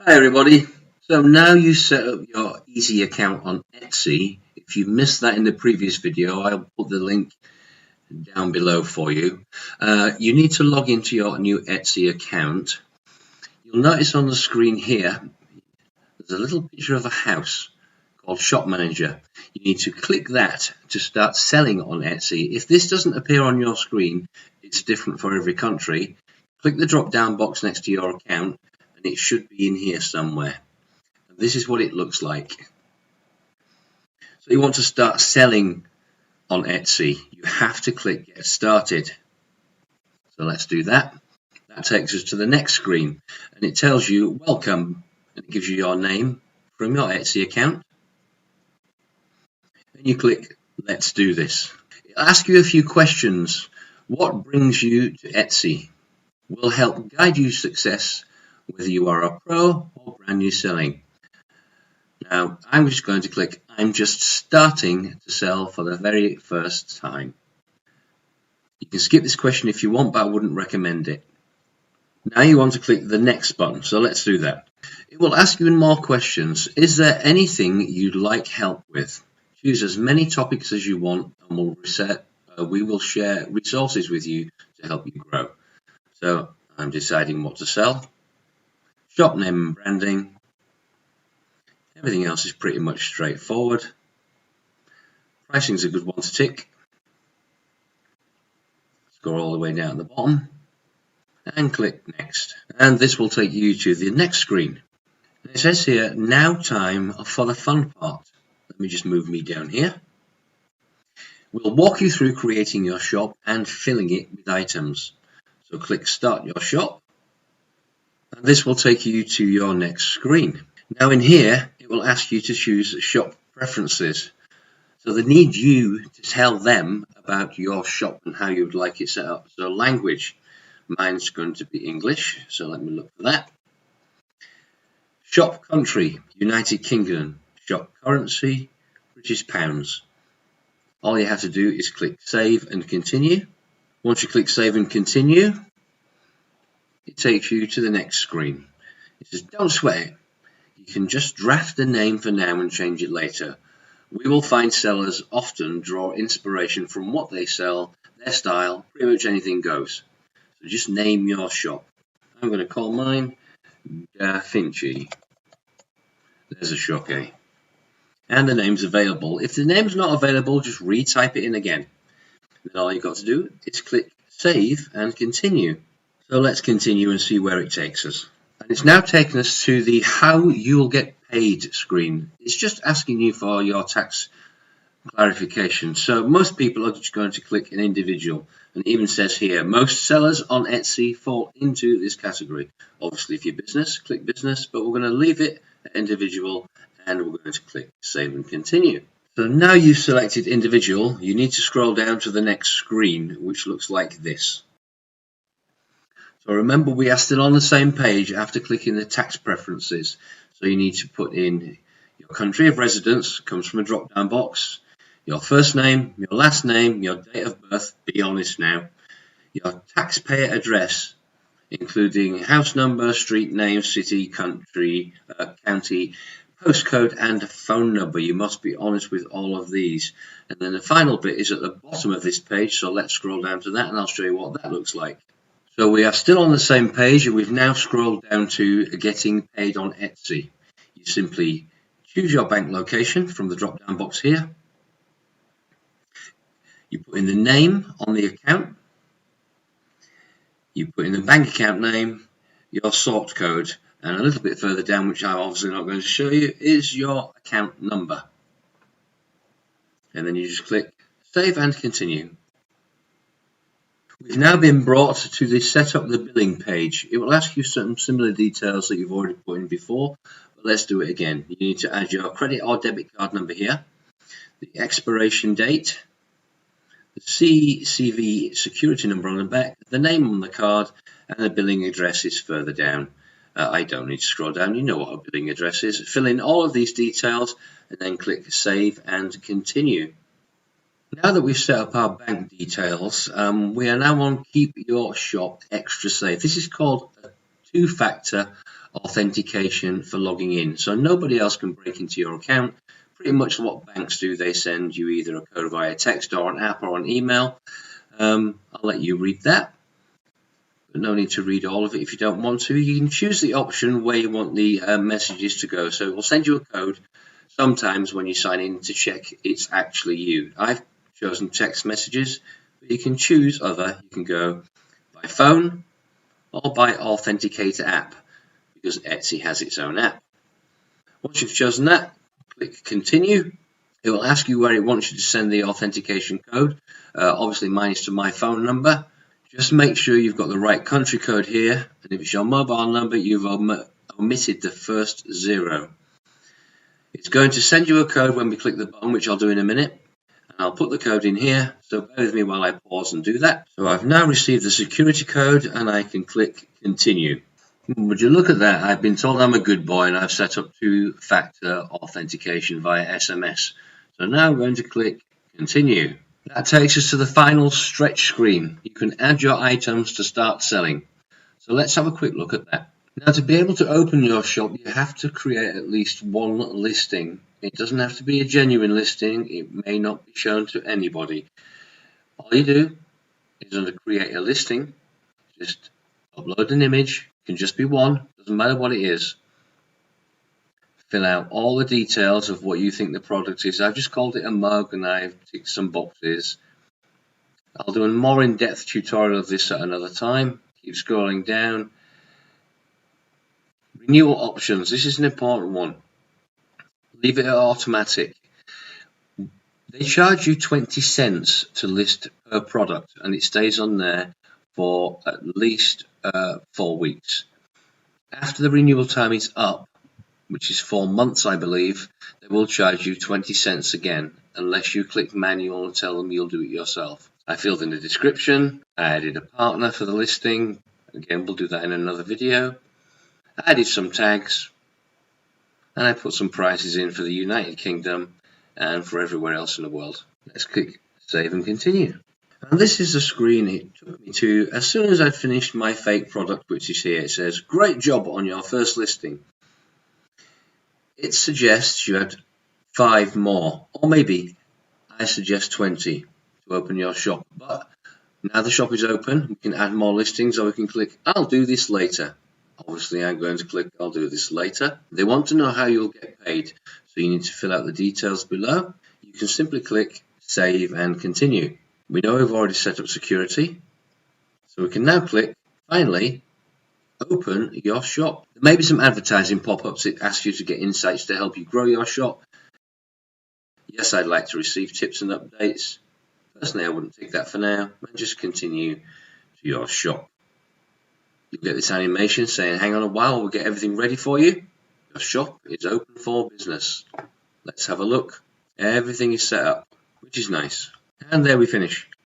Hi everybody. So now you set up your Easy account on Etsy. If you missed that in the previous video, I'll put the link down below for you. You need to log into your new Etsy account. You'll notice on the screen here, there's a little picture of a house called Shop Manager. You need to click that to start selling on Etsy. If this doesn't appear on your screen, it's different for every country. Click the drop down box next to your account and it should be in here somewhere. This is what it looks like. So you want to start selling on Etsy. You have to click Get Started. So let's do that. That takes us to the next screen and it tells you welcome and it gives you your name from your Etsy account. And you click Let's do this. It'll ask you a few questions. What brings you to Etsy? Will help guide you to success whether you are a pro or brand new selling. Now, I'm just going to click I'm just starting to sell for the very first time. You can skip this question if you want, but I wouldn't recommend it. Now you want to click the next button, so let's do that. It will ask you more questions. Is there anything you'd like help with? Choose as many topics as you want and we will share resources with you to help you grow. So I'm deciding what to sell. Shop name and branding. Everything else is pretty much straightforward. Pricing is a good one to tick. Scroll all the way down at the bottom and click next. And this will take you to the next screen. And it says here, now time for the fun part. Let me just move me down here. We'll walk you through creating your shop and filling it with items. So click Start Your Shop. And this will take you to your next screen. Now in here, it will ask you to choose shop preferences. So they need you to tell them about your shop and how you would like it set up. So language, mine's going to be English. So let me look for that. Shop country, United Kingdom. Shop currency, British pounds. All you have to do is click Save and Continue. Once you click Save and Continue, it takes you to the next screen. It says, don't sweat it. You can just draft the name for now and change it later. We will find sellers often draw inspiration from what they sell, their style, pretty much anything goes. So just name your shop. I'm going to call mine Da Vinci. There's a shop, eh? And the name's available. If the name's not available, just retype it in again. Then all you've got to do is click Save and Continue. So let's continue and see where it takes us. And it's now taken us to the How You'll Get Paid screen. It's just asking you for your tax clarification. So most people are just going to click an individual. And it even says here, most sellers on Etsy fall into this category. Obviously, if you're business, click business, but we're going to leave it at individual and we're going to click Save and Continue. So now you've selected individual, you need to scroll down to the next screen, which looks like this. So remember, we are still on the same page after clicking the tax preferences. So you need to put in your country of residence, comes from a drop-down box, your first name, your last name, your date of birth, be honest now, your taxpayer address, including house number, street name, city, country, county, postcode and phone number. You must be honest with all of these. And then the final bit is at the bottom of this page, so let's scroll down to that and I'll show you what that looks like. So we are still on the same page and we've now scrolled down to getting paid on Etsy. You simply choose your bank location from the drop down box here. You put in the name on the account. You put in the bank account name, your sort code, and a little bit further down, which I'm obviously not going to show you, is your account number. And then you just click Save and Continue. We've now been brought to the Set Up the Billing page. It will ask you some similar details that you've already put in before, but let's do it again. You need to add your credit or debit card number here, the expiration date, the CCV security number on the back, the name on the card, and the billing address is further down. I don't need to scroll down, you know what a billing address is. Fill in all of these details and then click Save and Continue. Now that we've set up our bank details, we are now on Keep Your Shop Extra Safe. This is called a two-factor authentication for logging in, so nobody else can break into your account. Pretty much what banks do, they send you either a code via text or an app or an email. I'll let you read that, but no need to read all of it if you don't want to. You can choose the option where you want the messages to go. So we'll send you a code sometimes when you sign in to check it's actually you. I've chosen text messages, but you can choose other. You can go by phone or by Authenticator app, because Etsy has its own app. Once you've chosen that, click continue. It will ask you where it wants you to send the authentication code. Obviously mine is to my phone number. Just make sure you've got the right country code here, and if it's your mobile number, you've omitted the first 0. It's going to send you a code when we click the button, which I'll do in a minute. And I'll put the code in here, so bear with me while I pause and do that. So I've now received the security code and I can click continue. Would you look at that? I've been told I'm a good boy and I've set up two-factor authentication via SMS. So now I'm going to click continue. That takes us to the final stretch screen. You can add your items to start selling. So let's have a quick look at that. Now, to be able to open your shop, you have to create at least one listing. It doesn't have to be a genuine listing. It may not be shown to anybody. All you do is under create a listing, just upload an image. It can just be one, doesn't matter what it is. Fill out all the details of what you think the product is. I've just called it a mug and I've ticked some boxes. I'll do a more in-depth tutorial of this at another time. Keep scrolling down. Renewal options. This is an important one. Leave it at automatic. They charge you 20 cents to list per product, and it stays on there for at least 4 weeks. After the renewal time is up, which is 4 months, I believe, they will charge you 20 cents again, unless you click manual and tell them you'll do it yourself. I filled in the description. I added a partner for the listing. Again, we'll do that in another video. I added some tags, and I put some prices in for the United Kingdom and for everywhere else in the world. Let's click save and continue. And this is the screen it took me to as soon as I'd finished my fake product, which is here. It says, great job on your first listing. It suggests you add 5 more, or maybe I suggest 20 to open your shop. But now the shop is open, we can add more listings, or we can click, I'll do this later. Obviously, I'm going to click, I'll do this later. They want to know how you'll get paid, so you need to fill out the details below. You can simply click save and continue. We know we've already set up security, so we can now click, finally, open your shop. There may be some advertising pop-ups that ask you to get insights to help you grow your shop. Yes, I'd like to receive tips and updates. Personally, I wouldn't take that for now, and just continue to your shop. You'll get this animation saying, hang on a while, we'll get everything ready for you. Your shop is open for business. Let's have a look. Everything is set up, which is nice. And there we finish.